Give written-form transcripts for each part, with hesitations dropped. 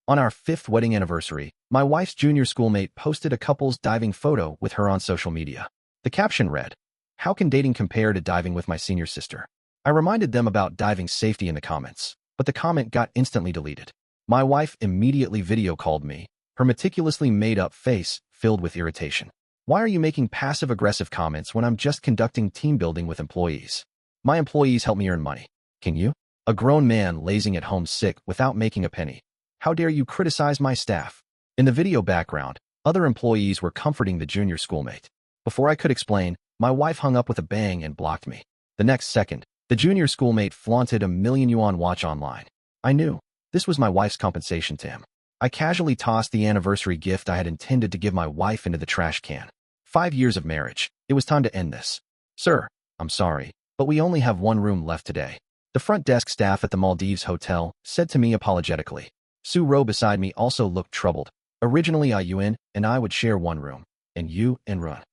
On our 5th wedding anniversary, my wife's junior schoolmate posted a couple's diving photo with her on social media. The caption read, "How can dating compare to diving with my senior sister?" I reminded them about diving safety in the comments, but the comment got instantly deleted. My wife immediately video called me, her meticulously made-up face filled with irritation. "Why are you making passive-aggressive comments when I'm just conducting team building with employees? My employees help me earn money. Can you? A grown man lazing at home sick without making a penny. How dare you criticize my staff?" In the video background, other employees were comforting the junior schoolmate. Before I could explain, my wife hung up with a bang and blocked me. The next second, the junior schoolmate flaunted a million-yuan watch online. I knew this was my wife's compensation to him. I casually tossed the anniversary gift I had intended to give my wife into the trash can. 5 years of marriage. It was time to end this. "Sir, I'm sorry, but we only have one room left today," the front desk staff at the Maldives hotel said to me apologetically. Su Ro beside me also looked troubled. "Originally Yun and I would share one room, and you and Run.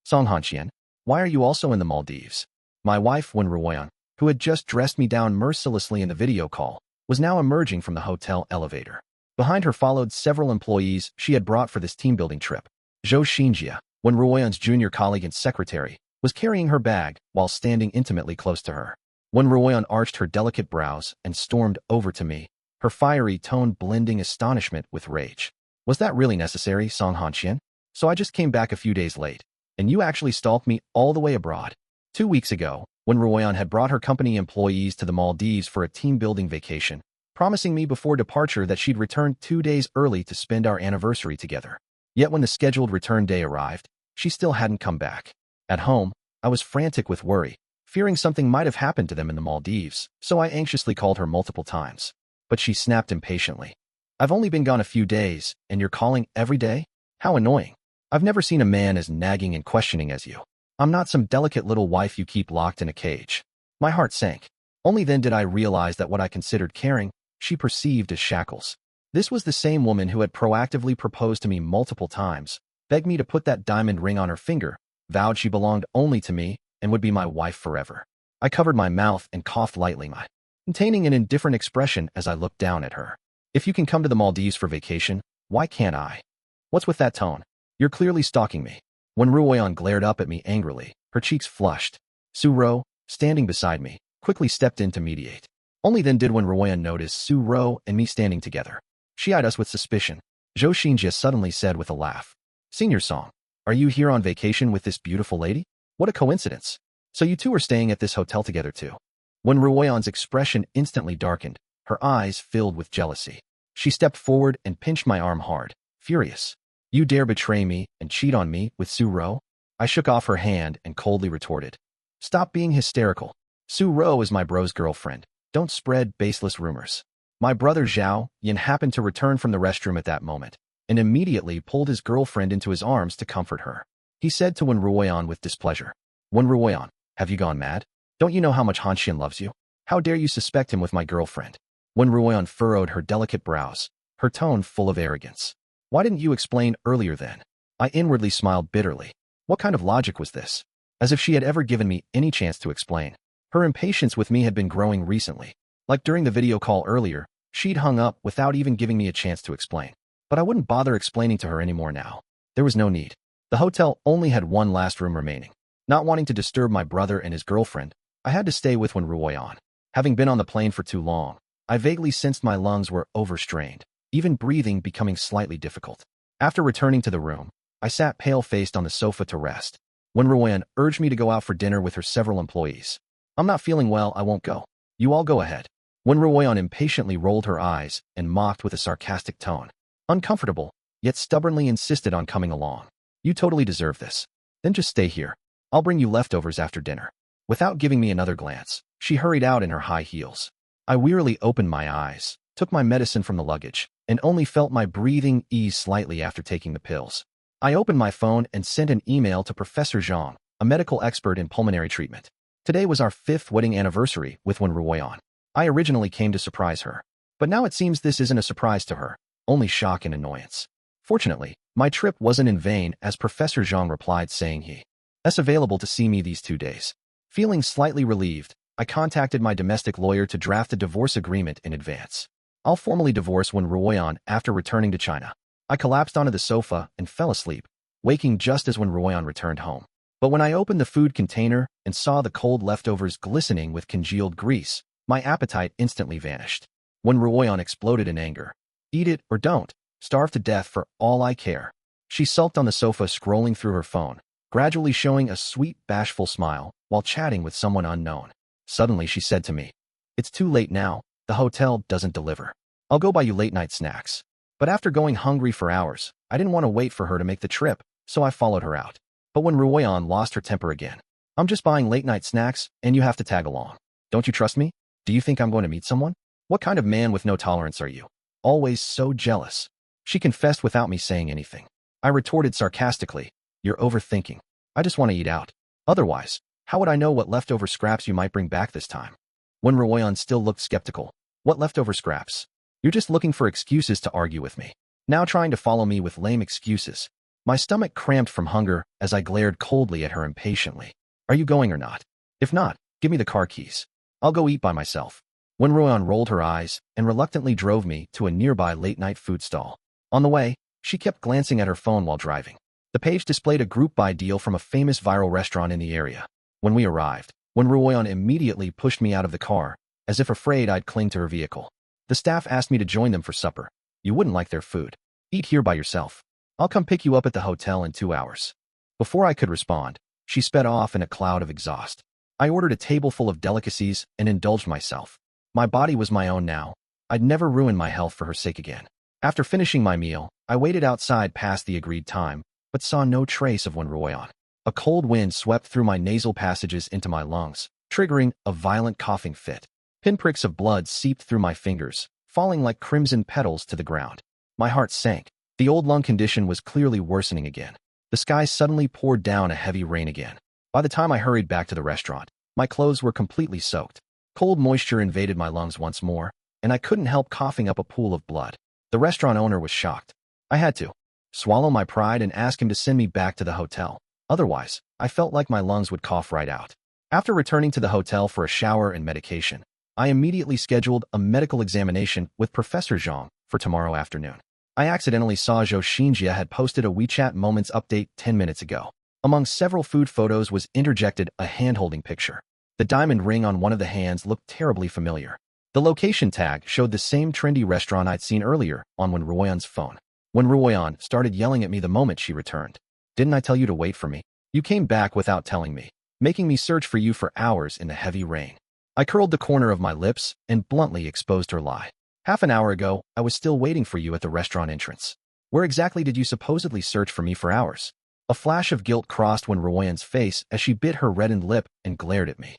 Song Hanqian, why are you also in the Maldives?" My wife, Wen Ruoyan, who had just dressed me down mercilessly in the video call, was now emerging from the hotel elevator. Behind her followed several employees she had brought for this team-building trip. Zhou Xinjia, Wen Ruoyan's junior colleague and secretary, was carrying her bag while standing intimately close to her. Wen Ruoyan arched her delicate brows and stormed over to me, her fiery tone blending astonishment with rage. "Was that really necessary, Song Hanqian? So I just came back a few days late, and you actually stalked me all the way abroad." 2 weeks ago, when Ruoyan had brought her company employees to the Maldives for a team-building vacation, promising me before departure that she'd return 2 days early to spend our anniversary together. Yet when the scheduled return day arrived, she still hadn't come back. At home, I was frantic with worry, fearing something might have happened to them in the Maldives, so I anxiously called her multiple times. But she snapped impatiently. "I've only been gone a few days, and you're calling every day? How annoying. I've never seen a man as nagging and questioning as you. I'm not some delicate little wife you keep locked in a cage." My heart sank. Only then did I realize that what I considered caring, she perceived as shackles. This was the same woman who had proactively proposed to me multiple times, begged me to put that diamond ring on her finger, vowed she belonged only to me and would be my wife forever. I covered my mouth and coughed lightly, maintaining an indifferent expression as I looked down at her. "If you can come to the Maldives for vacation, why can't I? What's with that tone? You're clearly stalking me." When Ruoyan glared up at me angrily, her cheeks flushed. Su Ro, standing beside me, quickly stepped in to mediate. Only then did Wen Ruoyan notice Su Ro and me standing together. She eyed us with suspicion. Zhou Xinjia suddenly said with a laugh, "Senior Song, are you here on vacation with this beautiful lady? What a coincidence. So you two are staying at this hotel together too." When Ruoyan's expression instantly darkened, her eyes filled with jealousy. She stepped forward and pinched my arm hard, furious. "You dare betray me and cheat on me with Su Ro?" I shook off her hand and coldly retorted, "Stop being hysterical. Su Ro is my bro's girlfriend. Don't spread baseless rumors." My brother Zhao Yin happened to return from the restroom at that moment, and immediately pulled his girlfriend into his arms to comfort her. He said to Wen Ruoyan with displeasure, "Wen Ruoyan, have you gone mad? Don't you know how much Hanxian loves you? How dare you suspect him with my girlfriend?" Wen Ruoyan furrowed her delicate brows, her tone full of arrogance. "Why didn't you explain earlier then?" I inwardly smiled bitterly. What kind of logic was this? As if she had ever given me any chance to explain. Her impatience with me had been growing recently. Like during the video call earlier, she'd hung up without even giving me a chance to explain. But I wouldn't bother explaining to her anymore now. There was no need. The hotel only had one last room remaining. Not wanting to disturb my brother and his girlfriend, I had to stay with Wen Ruoyan. Having been on the plane for too long, I vaguely sensed my lungs were overstrained, even breathing becoming slightly difficult. After returning to the room, I sat pale-faced on the sofa to rest. Wen Ruoyan urged me to go out for dinner with her several employees. "I'm not feeling well, I won't go. You all go ahead." Wen Ruoyan impatiently rolled her eyes and mocked with a sarcastic tone. Uncomfortable, yet stubbornly insisted on coming along. "You totally deserve this. Then just stay here. I'll bring you leftovers after dinner." Without giving me another glance, she hurried out in her high heels. I wearily opened my eyes, took my medicine from the luggage, and only felt my breathing ease slightly after taking the pills. I opened my phone and sent an email to Professor Zhang, a medical expert in pulmonary treatment. Today was our 5th wedding anniversary with Wen Ruoyan. I originally came to surprise her, but now it seems this isn't a surprise to her, only shock and annoyance. Fortunately, my trip wasn't in vain, as Professor Zhang replied, saying he's available to see me these 2 days. Feeling slightly relieved, I contacted my domestic lawyer to draft a divorce agreement in advance. I'll formally divorce Wen Ruoyan after returning to China. I collapsed onto the sofa and fell asleep, waking just as Wen Ruoyan returned home. But when I opened the food container and saw the cold leftovers glistening with congealed grease, my appetite instantly vanished. Wen Ruoyan exploded in anger. Eat it or don't. Starve to death for all I care. She sulked on the sofa, scrolling through her phone, gradually showing a sweet, bashful smile while chatting with someone unknown. Suddenly, she said to me, "It's too late now. The hotel doesn't deliver. I'll go buy you late-night snacks." But after going hungry for hours, I didn't want to wait for her to make the trip, so I followed her out. But when Ruoyan lost her temper again, "I'm just buying late-night snacks, and you have to tag along. Don't you trust me? Do you think I'm going to meet someone? What kind of man with no tolerance are you? Always so jealous." She confessed without me saying anything. I retorted sarcastically, "You're overthinking. I just want to eat out. Otherwise, how would I know what leftover scraps you might bring back this time?" When Ruoyan still looked skeptical. "What leftover scraps? You're just looking for excuses to argue with me. Now trying to follow me with lame excuses." My stomach cramped from hunger as I glared coldly at her impatiently. "Are you going or not? If not, give me the car keys. I'll go eat by myself." When Ruoyan rolled her eyes and reluctantly drove me to a nearby late-night food stall. On the way, she kept glancing at her phone while driving. The page displayed a group buy deal from a famous viral restaurant in the area. When we arrived, Wen Ruoyan immediately pushed me out of the car, as if afraid I'd cling to her vehicle. The staff asked me to join them for supper. "You wouldn't like their food. Eat here by yourself. I'll come pick you up at the hotel in 2 hours." Before I could respond, she sped off in a cloud of exhaust. I ordered a table full of delicacies and indulged myself. My body was my own now. I'd never ruin my health for her sake again. After finishing my meal, I waited outside past the agreed time, but saw no trace of Wen Ruoyan. A cold wind swept through my nasal passages into my lungs, triggering a violent coughing fit. Pinpricks of blood seeped through my fingers, falling like crimson petals to the ground. My heart sank. The old lung condition was clearly worsening again. The sky suddenly poured down a heavy rain again. By the time I hurried back to the restaurant, my clothes were completely soaked. Cold moisture invaded my lungs once more, and I couldn't help coughing up a pool of blood. The restaurant owner was shocked. I had to swallow my pride and ask him to send me back to the hotel. Otherwise, I felt like my lungs would cough right out. After returning to the hotel for a shower and medication, I immediately scheduled a medical examination with Professor Zhang for tomorrow afternoon. I accidentally saw Zhou Xinjia had posted a WeChat Moments update 10 minutes ago. Among several food photos was interjected a hand-holding picture. The diamond ring on one of the hands looked terribly familiar. The location tag showed the same trendy restaurant I'd seen earlier on Wen Ruoyan's phone. Wen Ruoyan started yelling at me the moment she returned. "Didn't I tell you to wait for me? You came back without telling me, making me search for you for hours in the heavy rain." I curled the corner of my lips and bluntly exposed her lie. "Half an hour ago, I was still waiting for you at the restaurant entrance. Where exactly did you supposedly search for me for hours?" A flash of guilt crossed Wen Ruoyan's face as she bit her reddened lip and glared at me.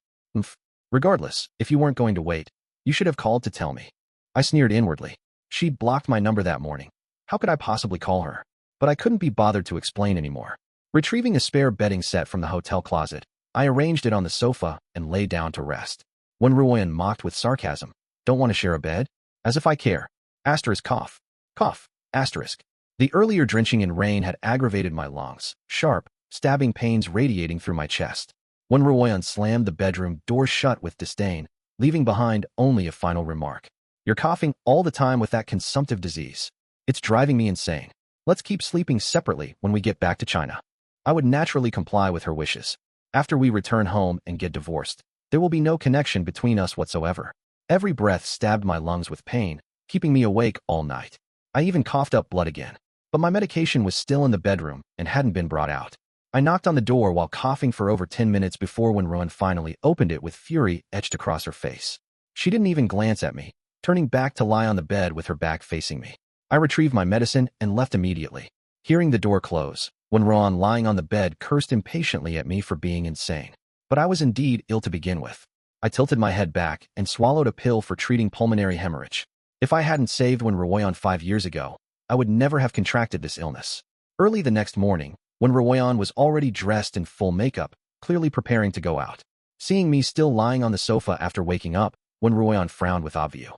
Regardless, if you weren't going to wait, you should have called to tell me." I sneered inwardly. She'd blocked my number that morning. How could I possibly call her? But I couldn't be bothered to explain anymore. Retrieving a spare bedding set from the hotel closet, I arranged it on the sofa and lay down to rest. Wen Ruoyan mocked with sarcasm. "Don't want to share a bed? As if I care. Asterisk cough. Cough. Asterisk." The earlier drenching in rain had aggravated my lungs, sharp, stabbing pains radiating through my chest. Wen Ruoyan slammed the bedroom door shut with disdain, leaving behind only a final remark. "You're coughing all the time with that consumptive disease. It's driving me insane. Let's keep sleeping separately when we get back to China." I would naturally comply with her wishes. After we return home and get divorced, there will be no connection between us whatsoever. Every breath stabbed my lungs with pain, keeping me awake all night. I even coughed up blood again. But my medication was still in the bedroom and hadn't been brought out. I knocked on the door while coughing for over 10 minutes before Wen Ruoyan finally opened it with fury etched across her face. She didn't even glance at me, turning back to lie on the bed with her back facing me. I retrieved my medicine and left immediately. Hearing the door close, Wen Ruoyan lying on the bed cursed impatiently at me for being insane. But I was indeed ill to begin with. I tilted my head back and swallowed a pill for treating pulmonary hemorrhage. If I hadn't saved Wen Ruoyan 5 years ago, I would never have contracted this illness. Early the next morning, Wen Ruoyan was already dressed in full makeup, clearly preparing to go out. Seeing me still lying on the sofa after waking up, Wen Ruoyan frowned with obvious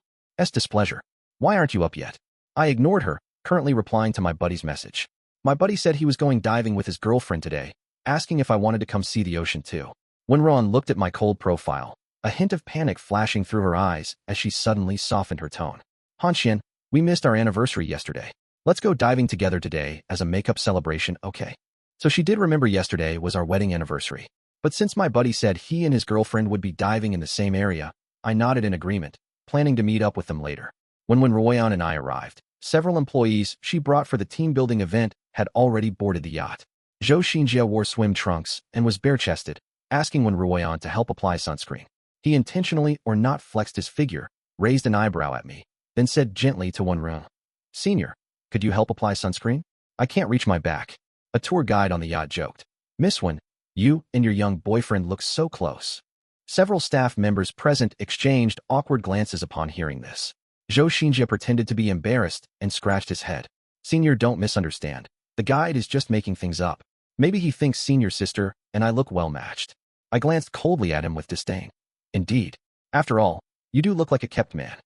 displeasure. "Why aren't you up yet?" I ignored her, currently replying to my buddy's message. My buddy said he was going diving with his girlfriend today, asking if I wanted to come see the ocean too. Wen Ruoyan looked at my cold profile, a hint of panic flashing through her eyes as she suddenly softened her tone. Hanxian, we missed our anniversary yesterday. Let's go diving together today as a makeup celebration, okay? So she did remember yesterday was our wedding anniversary. But since my buddy said he and his girlfriend would be diving in the same area, I nodded in agreement, planning to meet up with them later. When Ruoyan and I arrived, several employees she brought for the team-building event had already boarded the yacht. Zhou Xinjie wore swim trunks and was bare-chested, asking Ruoyan to help apply sunscreen. He intentionally or not flexed his figure, raised an eyebrow at me, then said gently to Ruoyan, "Senior, could you help apply sunscreen? I can't reach my back." A tour guide on the yacht joked, "Miss Wen, you and your young boyfriend look so close." Several staff members present exchanged awkward glances upon hearing this. Zhou Xinjie pretended to be embarrassed and scratched his head. "Senior, don't misunderstand. The guide is just making things up. Maybe he thinks Senior sister and I look well-matched." I glanced coldly at him with disdain. "Indeed. After all, you do look like a kept man."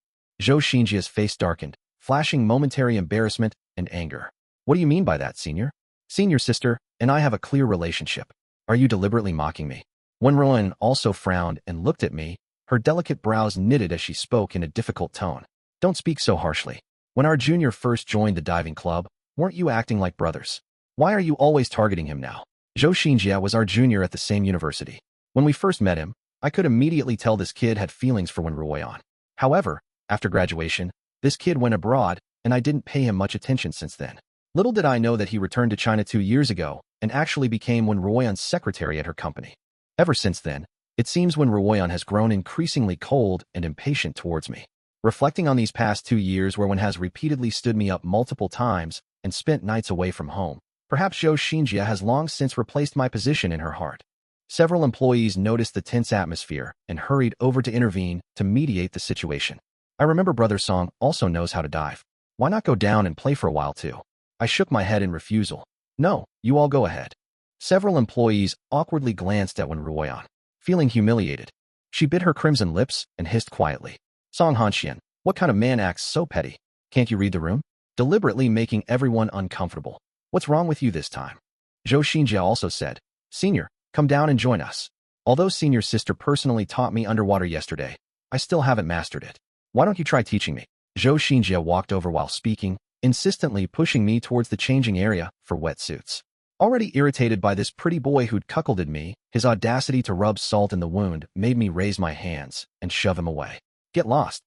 Zhou Xinjie's face darkened, flashing momentary embarrassment and anger. "What do you mean by that, Senior? Senior sister and I have a clear relationship. Are you deliberately mocking me?" Ruoyan also frowned and looked at me, her delicate brows knitted as she spoke in a difficult tone. "Don't speak so harshly. When our junior first joined the diving club, weren't you acting like brothers? Why are you always targeting him now?" Zhou Xinjie was our junior at the same university. When we first met him, I could immediately tell this kid had feelings for Ruoyan. However, after graduation, this kid went abroad, and I didn't pay him much attention since then. Little did I know that he returned to China 2 years ago and actually became Ruoyan's secretary at her company. Ever since then, it seems Ruoyan has grown increasingly cold and impatient towards me. Reflecting on these past 2 years where one has repeatedly stood me up multiple times and spent nights away from home, perhaps Zhou Xinjie has long since replaced my position in her heart. Several employees noticed the tense atmosphere and hurried over to intervene to mediate the situation. "I remember Brother Song also knows how to dive. Why not go down and play for a while too?" I shook my head in refusal. "No, you all go ahead." Several employees awkwardly glanced at Ruoyan. Feeling humiliated, she bit her crimson lips and hissed quietly, "Song Hanxian, what kind of man acts so petty? Can't you read the room?" Deliberately making everyone uncomfortable. "What's wrong with you this time?" Zhou Xinjie also said, "Senior, come down and join us. Although Senior's sister personally taught me underwater yesterday, I still haven't mastered it. Why don't you try teaching me?" Zhou Xinjie walked over while speaking, insistently pushing me towards the changing area for wetsuits. Already irritated by this pretty boy who'd cuckolded me, his audacity to rub salt in the wound made me raise my hands and shove him away. "Get lost.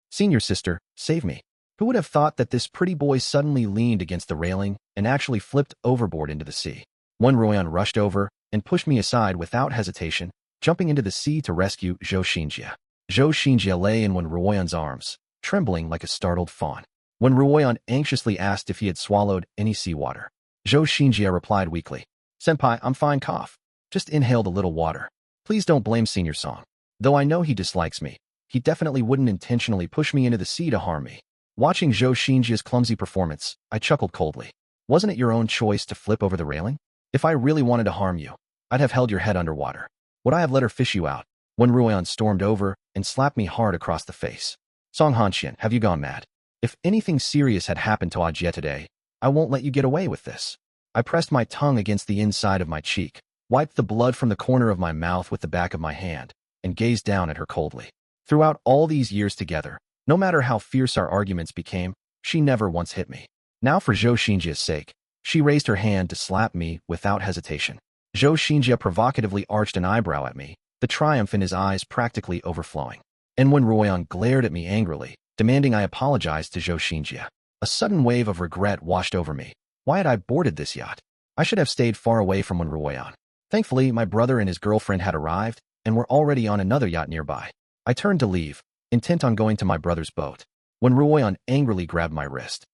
Senior sister, save me." Who would have thought that this pretty boy suddenly leaned against the railing and actually flipped overboard into the sea? Ruoyan rushed over and pushed me aside without hesitation, jumping into the sea to rescue Zhou Xinjie. Zhou Xinjie lay in Ruoyan's arms, trembling like a startled fawn. Ruoyan anxiously asked if he had swallowed any seawater, Zhou Xinjie replied weakly, "Senpai, I'm fine, cough. Just inhaled a little water. Please don't blame Senior Song. Though I know he dislikes me, he definitely wouldn't intentionally push me into the sea to harm me." Watching Zhou Xinjie's clumsy performance, I chuckled coldly. "Wasn't it your own choice to flip over the railing? If I really wanted to harm you, I'd have held your head underwater. Would I have let her fish you out?" Ruoyan stormed over and slapped me hard across the face. "Song Hanxian, have you gone mad? If anything serious had happened to Ajie today, I won't let you get away with this." I pressed my tongue against the inside of my cheek, wiped the blood from the corner of my mouth with the back of my hand, and gazed down at her coldly. Throughout all these years together, no matter how fierce our arguments became, she never once hit me. Now for Zhou Xinjie's sake, she raised her hand to slap me without hesitation. Zhou Xinjie provocatively arched an eyebrow at me, the triumph in his eyes practically overflowing. And when Ruoyan glared at me angrily, demanding I apologize to Zhou Xinjie, a sudden wave of regret washed over me. Why had I boarded this yacht? I should have stayed far away from Ruoyan. Thankfully, my brother and his girlfriend had arrived and were already on another yacht nearby. I turned to leave, intent on going to my brother's boat, when Ruoyan angrily grabbed my wrist.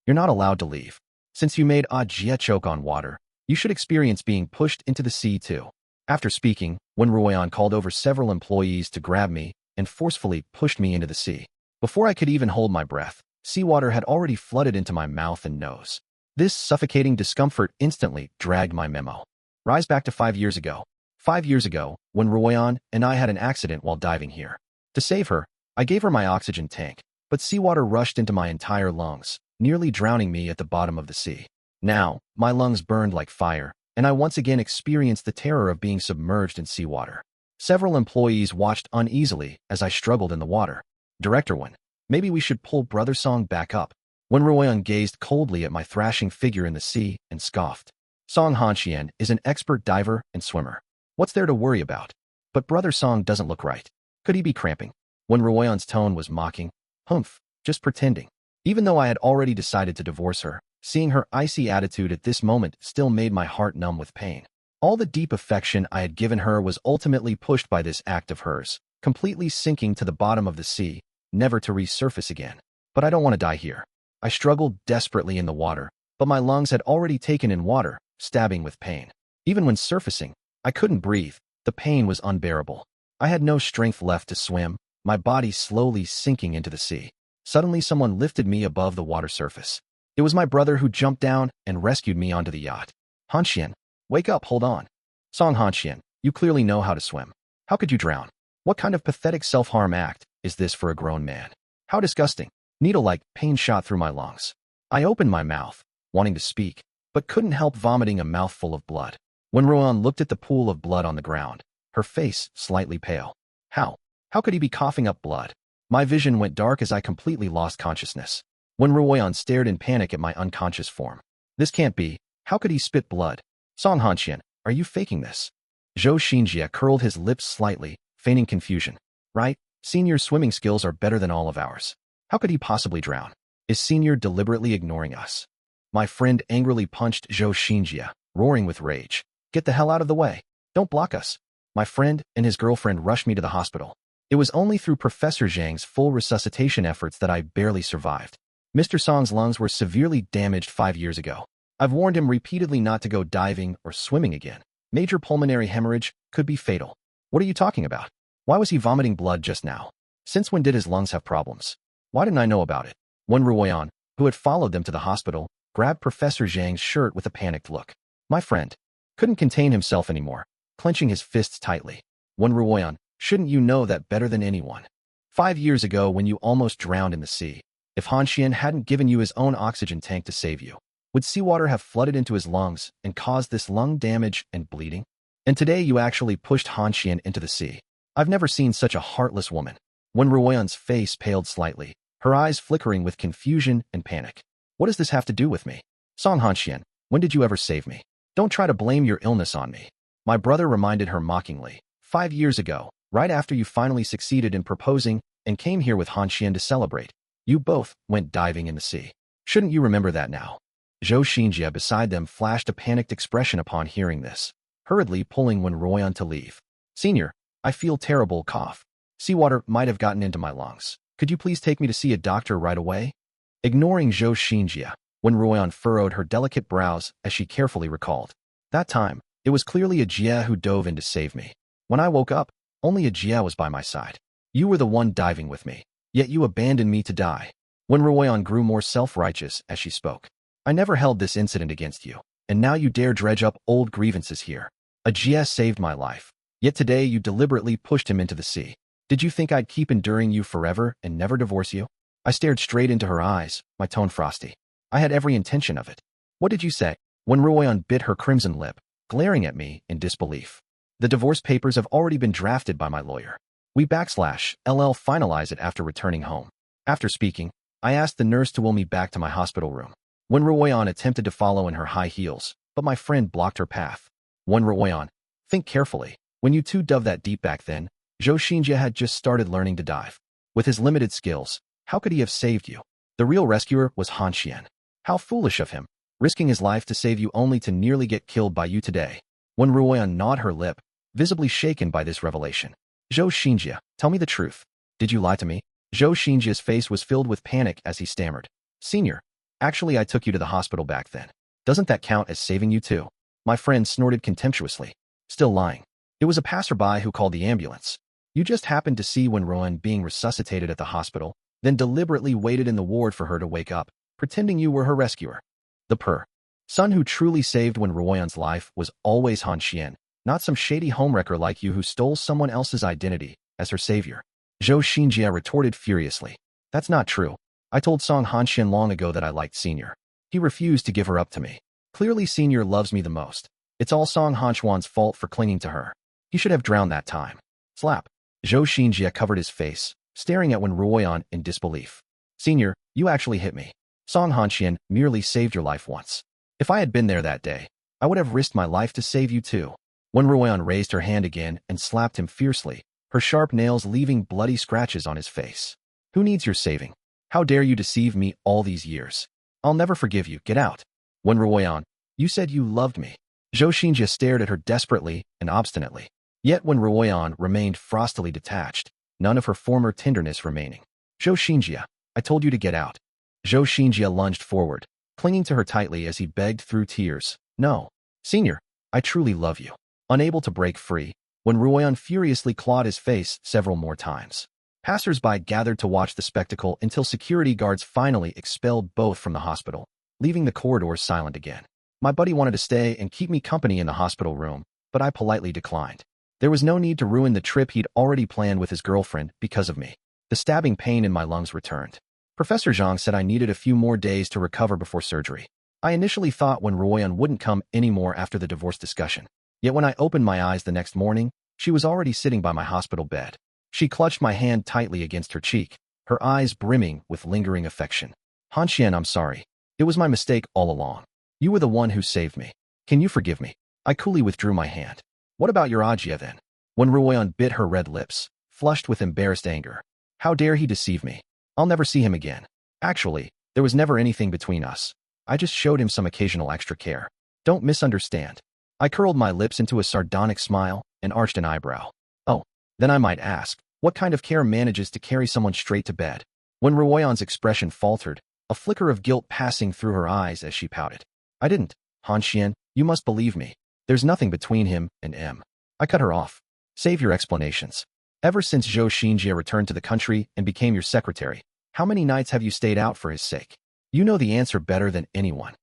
"You're not allowed to leave. Since you made Ajie choke on water, you should experience being pushed into the sea too." After speaking, Ruoyan called over several employees to grab me and forcefully pushed me into the sea. Before I could even hold my breath, seawater had already flooded into my mouth and nose. This suffocating discomfort instantly dragged my memo. Rise back to 5 years ago. 5 years ago, when Ruoyan and I had an accident while diving here. To save her, I gave her my oxygen tank, but seawater rushed into my entire lungs, nearly drowning me at the bottom of the sea. Now, my lungs burned like fire, and I once again experienced the terror of being submerged in seawater. Several employees watched uneasily as I struggled in the water. "Director Wen, Maybe we should pull Brother Song back up. Wen Ruoyan gazed coldly at my thrashing figure in the sea and scoffed. Song Hanxian is an expert diver and swimmer. What's there to worry about? But Brother Song doesn't look right. Could he be cramping? Wen Ruoyan's tone was mocking. Humph, just pretending. Even though I had already decided to divorce her, seeing her icy attitude at this moment still made my heart numb with pain. All the deep affection I had given her was ultimately pushed by this act of hers, completely sinking to the bottom of the sea, never to resurface again. But I don't want to die here. I struggled desperately in the water, but my lungs had already taken in water, stabbing with pain. Even when surfacing, I couldn't breathe. The pain was unbearable. I had no strength left to swim, my body slowly sinking into the sea. Suddenly someone lifted me above the water surface. It was my brother who jumped down and rescued me onto the yacht. Hanxian, wake up, hold on. Song Hanxian, you clearly know how to swim. How could you drown? What kind of pathetic self-harm act is this for a grown man? How disgusting. Needle-like pain shot through my lungs. I opened my mouth, wanting to speak, but couldn't help vomiting a mouthful of blood. When Rowan looked at the pool of blood on the ground, her face slightly pale. How? How could he be coughing up blood? My vision went dark as I completely lost consciousness. When Ruoyan stared in panic at my unconscious form. This can't be. How could he spit blood? Song Hanxian, are you faking this? Zhou Xinjie curled his lips slightly, feigning confusion. Right? Senior's swimming skills are better than all of ours. How could he possibly drown? Is Senior deliberately ignoring us? My friend angrily punched Zhou Xinjie, roaring with rage. Get the hell out of the way. Don't block us. My friend and his girlfriend rushed me to the hospital. It was only through Professor Zhang's full resuscitation efforts that I barely survived. Mr. Song's lungs were severely damaged 5 years ago. I've warned him repeatedly not to go diving or swimming again. Major pulmonary hemorrhage could be fatal. What are you talking about? Why was he vomiting blood just now? Since when did his lungs have problems? Why didn't I know about it? Wen Ruoyan, who had followed them to the hospital, grabbed Professor Zhang's shirt with a panicked look. My friend couldn't contain himself anymore, clenching his fists tightly. Wen Ruoyan, shouldn't you know that better than anyone? 5 years ago when you almost drowned in the sea, if Hanxian hadn't given you his own oxygen tank to save you, would seawater have flooded into his lungs and caused this lung damage and bleeding? And today you actually pushed Hanxian into the sea. I've never seen such a heartless woman. Wen Ruoyan's face paled slightly, her eyes flickering with confusion and panic. What does this have to do with me? Song Hanxian, when did you ever save me? Don't try to blame your illness on me. My brother reminded her mockingly. 5 years ago, right after you finally succeeded in proposing and came here with Hanxian to celebrate, you both went diving in the sea. Shouldn't you remember that now? Zhou Xinjie beside them flashed a panicked expression upon hearing this, hurriedly pulling Wen Ruoyan to leave. Senior, I feel terrible cough. Seawater might have gotten into my lungs. Could you please take me to see a doctor right away? Ignoring Zhou Xinjie, Wen Ruoyan furrowed her delicate brows as she carefully recalled. That time, it was clearly a Jie who dove in to save me. When I woke up, only a Jie was by my side. You were the one diving with me, yet you abandoned me to die. Wen Ruoyan grew more self-righteous as she spoke. I never held this incident against you, and now you dare dredge up old grievances here. A Jie saved my life, yet today you deliberately pushed him into the sea. Did you think I'd keep enduring you forever and never divorce you? I stared straight into her eyes, my tone frosty. I had every intention of it. What did you say? Wen Ruoyan bit her crimson lip, glaring at me in disbelief. The divorce papers have already been drafted by my lawyer. We /LL finalize it after returning home. After speaking, I asked the nurse to wheel me back to my hospital room. Wen Ruoyan attempted to follow in her high heels, but my friend blocked her path. Wen Ruoyan, think carefully. When you two dove that deep back then, Zhou Xinjie had just started learning to dive. With his limited skills, how could he have saved you? The real rescuer was Hanxian. How foolish of him, risking his life to save you only to nearly get killed by you today. Wen Ruoyan gnawed her lip, visibly shaken by this revelation. Zhou Xinjie, tell me the truth. Did you lie to me? Zhou Xinjie's face was filled with panic as he stammered. Senior, actually I took you to the hospital back then. Doesn't that count as saving you too? My friend snorted contemptuously. Still lying. It was a passerby who called the ambulance. You just happened to see Wen Ruoyan being resuscitated at the hospital, then deliberately waited in the ward for her to wake up, pretending you were her rescuer. The son who truly saved Wen Ruoyan's life was always Hanxian, not some shady homewrecker like you who stole someone else's identity as her savior. Zhou Xinjie retorted furiously. That's not true. I told Song Hanxian long ago that I liked Senior. He refused to give her up to me. Clearly Senior loves me the most. It's all Song Hanxian's fault for clinging to her. He should have drowned that time. Slap. Zhou Xinjie covered his face, staring at Wen Ruoyan in disbelief. Senior, you actually hit me. Song Hanxian merely saved your life once. If I had been there that day, I would have risked my life to save you too. Wen Ruoyan raised her hand again and slapped him fiercely, her sharp nails leaving bloody scratches on his face. Who needs your saving? How dare you deceive me all these years? I'll never forgive you. Get out. Wen Ruoyan, you said you loved me. Zhou Xinjie stared at her desperately and obstinately. Yet Wen Ruoyan remained frostily detached, none of her former tenderness remaining. Zhou Xinjie, I told you to get out. Zhou Xinjie lunged forward, clinging to her tightly as he begged through tears. No. Senior, I truly love you. Unable to break free, Wen Ruoyan furiously clawed his face several more times. Passers-by gathered to watch the spectacle until security guards finally expelled both from the hospital, leaving the corridors silent again. My buddy wanted to stay and keep me company in the hospital room, but I politely declined. There was no need to ruin the trip he'd already planned with his girlfriend because of me. The stabbing pain in my lungs returned. Professor Zhang said I needed a few more days to recover before surgery. I initially thought Wen Ruoyan wouldn't come anymore after the divorce discussion. Yet when I opened my eyes the next morning, she was already sitting by my hospital bed. She clutched my hand tightly against her cheek, her eyes brimming with lingering affection. Hanxian, I'm sorry. It was my mistake all along. You were the one who saved me. Can you forgive me? I coolly withdrew my hand. What about your Ajia then? Wen Ruoyan bit her red lips, flushed with embarrassed anger. How dare he deceive me? I'll never see him again. Actually, there was never anything between us. I just showed him some occasional extra care. Don't misunderstand. I curled my lips into a sardonic smile and arched an eyebrow. Oh, then I might ask, what kind of care manages to carry someone straight to bed? Wen Ruoyan's expression faltered, a flicker of guilt passing through her eyes as she pouted. I didn't. Hanxian, you must believe me. There's nothing between him and M. I cut her off. Save your explanations. Ever since Zhou Xinjie returned to the country and became your secretary, how many nights have you stayed out for his sake? You know the answer better than anyone.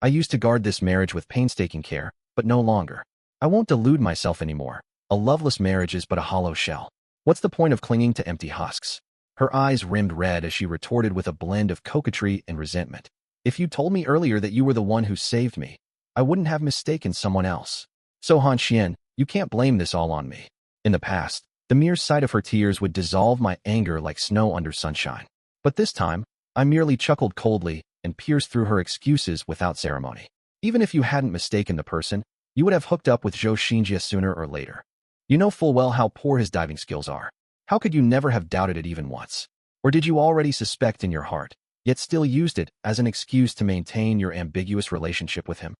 I used to guard this marriage with painstaking care, but no longer. I won't delude myself anymore. A loveless marriage is but a hollow shell. What's the point of clinging to empty husks? Her eyes rimmed red as she retorted with a blend of coquetry and resentment. If you told me earlier that you were the one who saved me, I wouldn't have mistaken someone else. So Hanxian, you can't blame this all on me. In the past, the mere sight of her tears would dissolve my anger like snow under sunshine. But this time, I merely chuckled coldly and pierced through her excuses without ceremony. Even if you hadn't mistaken the person, you would have hooked up with Zhou Xinjie sooner or later. You know full well how poor his diving skills are. How could you never have doubted it even once? Or did you already suspect in your heart, yet still used it as an excuse to maintain your ambiguous relationship with him?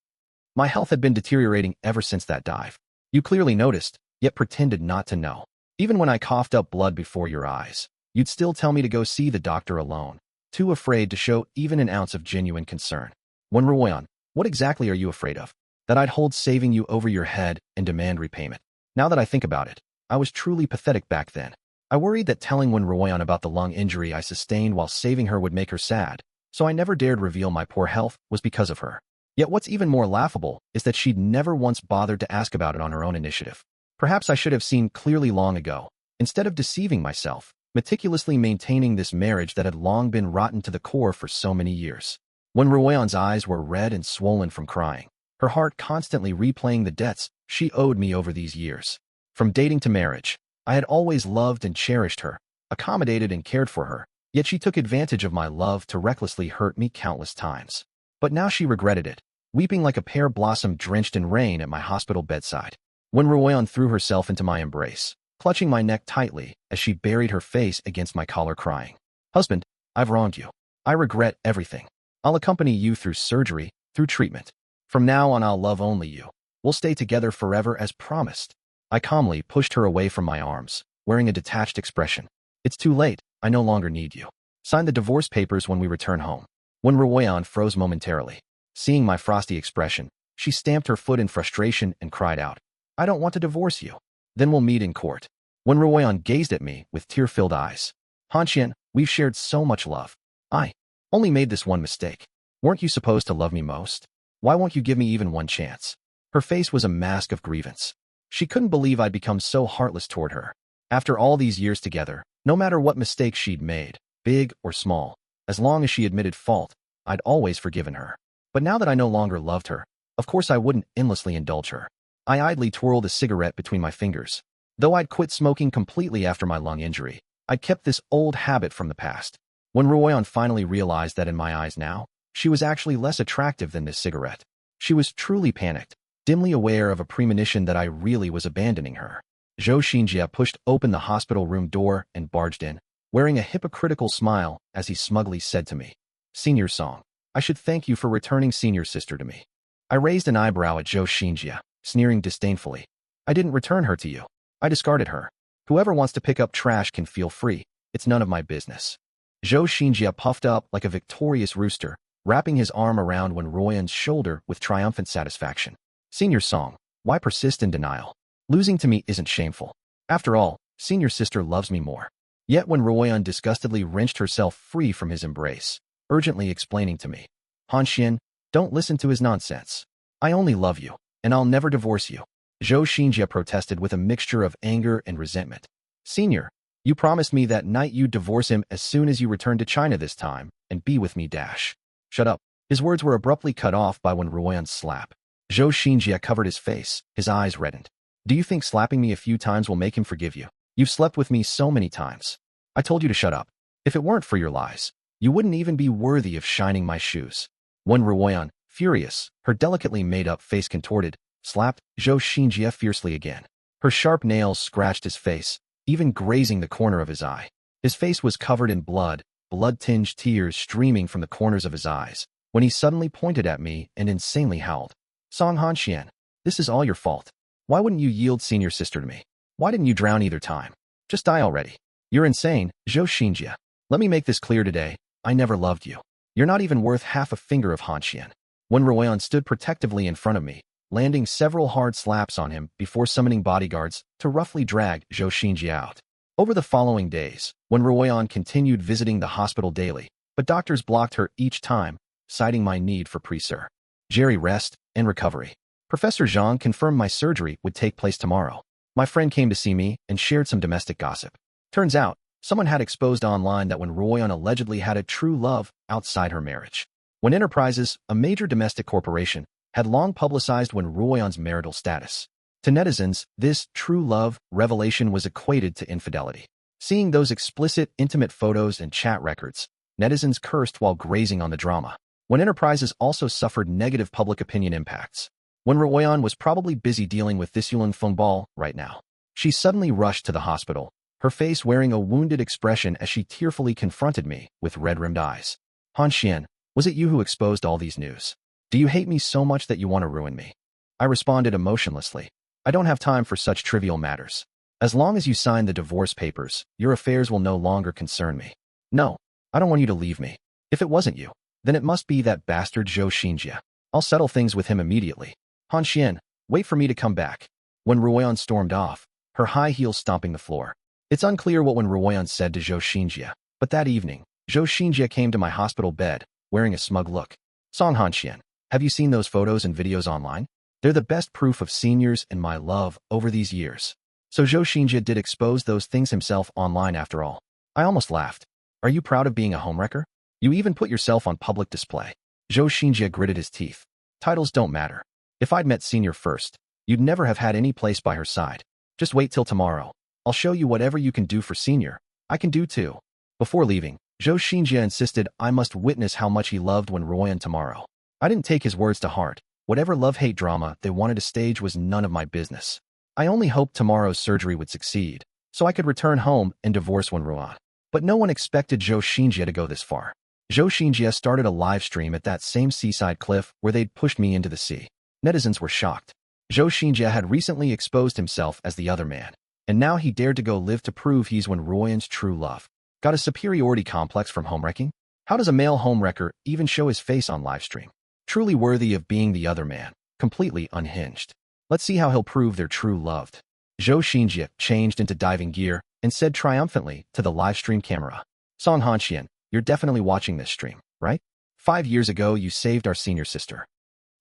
My health had been deteriorating ever since that dive. You clearly noticed, yet pretended not to know. Even when I coughed up blood before your eyes, you'd still tell me to go see the doctor alone, too afraid to show even an ounce of genuine concern. Wen Ruoyan, what exactly are you afraid of? That I'd hold saving you over your head and demand repayment. Now that I think about it, I was truly pathetic back then. I worried that telling Wen Ruoyan about the lung injury I sustained while saving her would make her sad, so I never dared reveal my poor health was because of her. Yet what's even more laughable is that she'd never once bothered to ask about it on her own initiative. Perhaps I should have seen clearly long ago, instead of deceiving myself, meticulously maintaining this marriage that had long been rotten to the core for so many years. Wen Ruoyan's eyes were red and swollen from crying, her heart constantly replaying the debts she owed me over these years. From dating to marriage, I had always loved and cherished her, accommodated and cared for her, yet she took advantage of my love to recklessly hurt me countless times. But now she regretted it, weeping like a pear blossom drenched in rain at my hospital bedside. Wen Ruoyan threw herself into my embrace, clutching my neck tightly as she buried her face against my collar crying. Husband, I've wronged you. I regret everything. I'll accompany you through surgery, through treatment. From now on I'll love only you. We'll stay together forever as promised. I calmly pushed her away from my arms, wearing a detached expression. It's too late, I no longer need you. Sign the divorce papers when we return home. Wen Ruoyan froze momentarily. Seeing my frosty expression, she stamped her foot in frustration and cried out, I don't want to divorce you. Then we'll meet in court. Wen Ruoyan gazed at me with tear-filled eyes. Hanxian, we've shared so much love. I only made this one mistake. Weren't you supposed to love me most? Why won't you give me even one chance? Her face was a mask of grievance. She couldn't believe I'd become so heartless toward her. After all these years together, no matter what mistakes she'd made, big or small, as long as she admitted fault, I'd always forgiven her. But now that I no longer loved her, of course I wouldn't endlessly indulge her. I idly twirled a cigarette between my fingers. Though I'd quit smoking completely after my lung injury, I kept this old habit from the past. When Ruoyan finally realized that in my eyes now, she was actually less attractive than this cigarette. She was truly panicked, dimly aware of a premonition that I really was abandoning her. Zhou Xinjie pushed open the hospital room door and barged in, wearing a hypocritical smile as he smugly said to me, "Senior Song, I should thank you for returning senior sister to me." I raised an eyebrow at Zhou Xinjie, sneering disdainfully. "I didn't return her to you. I discarded her. Whoever wants to pick up trash can feel free. It's none of my business." Zhou Xinjie puffed up like a victorious rooster, wrapping his arm around Wen Ruoyan's shoulder with triumphant satisfaction. "Senior Song, why persist in denial? Losing to me isn't shameful. After all, senior sister loves me more." Yet when Ruoyan disgustedly wrenched herself free from his embrace, urgently explaining to me, "Han Xian, don't listen to his nonsense. I only love you, and I'll never divorce you." Zhou Xinjie protested with a mixture of anger and resentment. "Senior, you promised me that night you'd divorce him as soon as you returned to China this time, and be with me dash." "Shut up." His words were abruptly cut off by Wen Ruoyan's slap. Zhou Xinjie covered his face, his eyes reddened. "Do you think slapping me a few times will make him forgive you? You've slept with me so many times. I told you to shut up. If it weren't for your lies, you wouldn't even be worthy of shining my shoes." Wen Ruoyan, furious, her delicately made-up face contorted, slapped Zhou Xinjie fiercely again. Her sharp nails scratched his face, even grazing the corner of his eye. His face was covered in blood, blood-tinged tears streaming from the corners of his eyes, when he suddenly pointed at me and insanely howled. "Song Han Xian, this is all your fault. Why wouldn't you yield senior sister to me? Why didn't you drown either time? Just die already. You're insane, Zhou Xinjie. Let me make this clear today. I never loved you. You're not even worth half a finger of Han Xian." Wen Ruoyan stood protectively in front of me, landing several hard slaps on him before summoning bodyguards to roughly drag Zhou Xinjie out. Over the following days, Wen Ruoyan continued visiting the hospital daily, but doctors blocked her each time, citing my need for pre-surgery rest and recovery. Professor Zhang confirmed my surgery would take place tomorrow. My friend came to see me and shared some domestic gossip. Turns out, someone had exposed online that Wen Ruoyan allegedly had a true love outside her marriage. Wen Enterprises, a major domestic corporation, had long publicized Wen Ruoyan's marital status. To netizens, this true love revelation was equated to infidelity. Seeing those explicit, intimate photos and chat records, netizens cursed while grazing on the drama. Wen Enterprises also suffered negative public opinion impacts. Wen Ruoyan was probably busy dealing with this Yulin Fengbao right now. She suddenly rushed to the hospital, her face wearing a wounded expression as she tearfully confronted me with red-rimmed eyes. "Han Xian, was it you who exposed all these news? Do you hate me so much that you want to ruin me?" I responded emotionlessly. "I don't have time for such trivial matters. As long as you sign the divorce papers, your affairs will no longer concern me. No, I don't want you to leave me. If it wasn't you, then it must be that bastard Zhou Xinjie. I'll settle things with him immediately. Han Xian, wait for me to come back." When Ruoyan stormed off, her high heels stomping the floor. It's unclear what Wen Ruoyan said to Zhou Xinjie, but that evening, Zhou Xinjie came to my hospital bed, wearing a smug look. "Song Han Xian, have you seen those photos and videos online? They're the best proof of seniors and my love over these years." So Zhou Xinjie did expose those things himself online after all. I almost laughed. "Are you proud of being a homewrecker? You even put yourself on public display." Zhou Xinjie gritted his teeth. "Titles don't matter. If I'd met Senior first, you'd never have had any place by her side. Just wait till tomorrow. I'll show you whatever you can do for Senior, I can do too." Before leaving, Zhou Xinjie insisted I must witness how much he loved Wen Ruoyan tomorrow. I didn't take his words to heart. Whatever love-hate drama they wanted to stage was none of my business. I only hoped tomorrow's surgery would succeed, so I could return home and divorce Wen Ruoyan. But no one expected Zhou Xinjie to go this far. Zhou Xinjie started a live stream at that same seaside cliff where they'd pushed me into the sea. Netizens were shocked. Zhou Xinjie had recently exposed himself as the other man, and now he dared to go live to prove he's Wen Ruoyan's true love. Got a superiority complex from homewrecking? How does a male homewrecker even show his face on livestream? Truly worthy of being the other man, completely unhinged. Let's see how he'll prove they're true loved. Zhou Xinjie changed into diving gear and said triumphantly to the livestream camera, "Song Han Xian, you're definitely watching this stream, right? 5 years ago you saved our senior sister.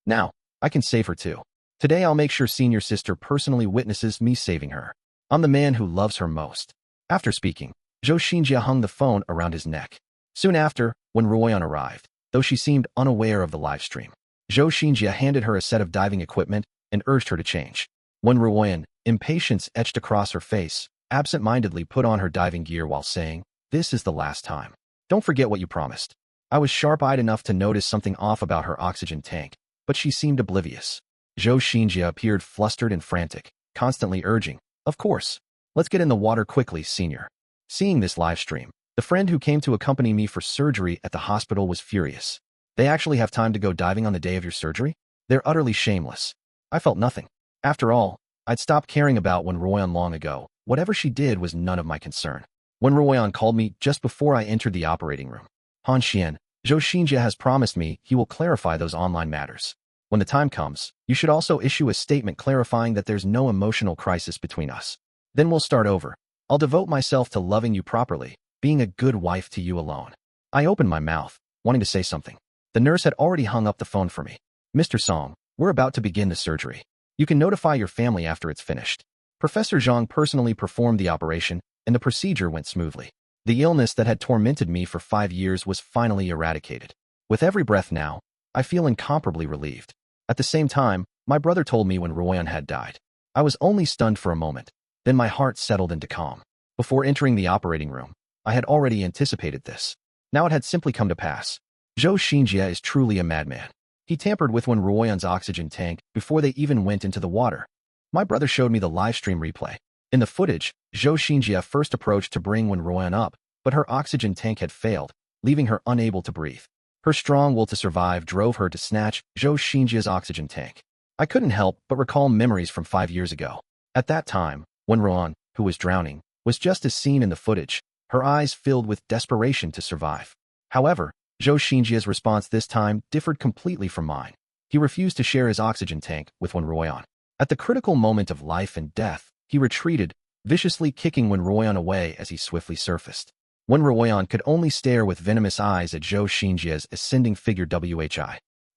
Now, I can save her too. Today I'll make sure senior sister personally witnesses me saving her. I'm the man who loves her most." After speaking, Zhou Xinjie hung the phone around his neck. Soon after, when Ruoyan arrived, though she seemed unaware of the live stream, Zhou Xinjie handed her a set of diving equipment and urged her to change. When Ruoyan, impatience etched across her face, absent-mindedly put on her diving gear while saying, "This is the last time. Don't forget what you promised." I was sharp-eyed enough to notice something off about her oxygen tank, but she seemed oblivious. Zhou Xinjia appeared flustered and frantic, constantly urging, "Of course. Let's get in the water quickly, senior." Seeing this live stream, the friend who came to accompany me for surgery at the hospital was furious. "They actually have time to go diving on the day of your surgery? They're utterly shameless." I felt nothing. After all, I'd stopped caring about Wen Ruoyan long ago. Whatever she did was none of my concern. Wen Ruoyan called me just before I entered the operating room. "Han Xian, Zhou Xinjia has promised me he will clarify those online matters. When the time comes, you should also issue a statement clarifying that there's no emotional crisis between us. Then we'll start over. I'll devote myself to loving you properly, being a good wife to you alone." I opened my mouth, wanting to say something. The nurse had already hung up the phone for me. "Mr. Song, we're about to begin the surgery. You can notify your family after it's finished." Professor Zhang personally performed the operation, and the procedure went smoothly. The illness that had tormented me for 5 years was finally eradicated. With every breath now, I feel incomparably relieved. At the same time, my brother told me when Ruoyan had died. I was only stunned for a moment, then my heart settled into calm. Before entering the operating room, I had already anticipated this. Now it had simply come to pass. Zhou Xinjia is truly a madman. He tampered with Wen Ruoyan's oxygen tank before they even went into the water. My brother showed me the live stream replay. In the footage, Zhou Xinjia first approached to bring Wen Ruoyan up, but her oxygen tank had failed, leaving her unable to breathe. Her strong will to survive drove her to snatch Zhou Xinjia's oxygen tank. I couldn't help but recall memories from 5 years ago. At that time, Wen Ruoyan, who was drowning, was just as seen in the footage, her eyes filled with desperation to survive. However, Zhou Xinjia's response this time differed completely from mine. He refused to share his oxygen tank with Wen Ruoyan. At the critical moment of life and death, he retreated, viciously kicking Wen Ruoyan away as he swiftly surfaced. Wen Ruoyan could only stare with venomous eyes at Zhou Xinjia's ascending figure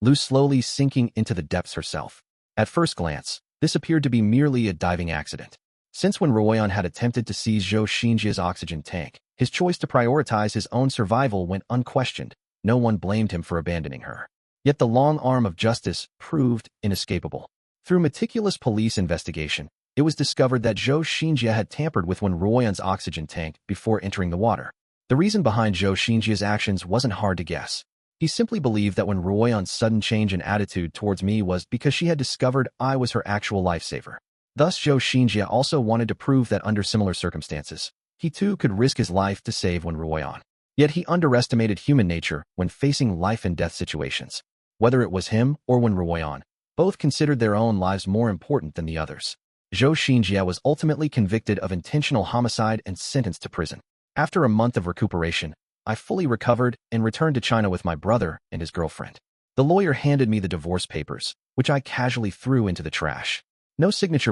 Lu slowly sinking into the depths herself. At first glance, this appeared to be merely a diving accident. Since Wen Ruoyan had attempted to seize Zhou Xinjia's oxygen tank, his choice to prioritize his own survival went unquestioned. No one blamed him for abandoning her. Yet the long arm of justice proved inescapable. Through meticulous police investigation, it was discovered that Zhou Xinjia had tampered with Wen Ruoyan's oxygen tank before entering the water. The reason behind Zhou Xinjia's actions wasn't hard to guess. He simply believed that Wen Ruoyan's sudden change in attitude towards me was because she had discovered I was her actual lifesaver. Thus, Zhou Xinjia also wanted to prove that under similar circumstances, he too could risk his life to save Wen Ruoyan. Yet he underestimated human nature when facing life-and-death situations. Whether it was him or Wen Ruoyan, both considered their own lives more important than the others. Zhou Xinjia was ultimately convicted of intentional homicide and sentenced to prison. After a month of recuperation, I fully recovered and returned to China with my brother and his girlfriend. The lawyer handed me the divorce papers, which I casually threw into the trash. No signature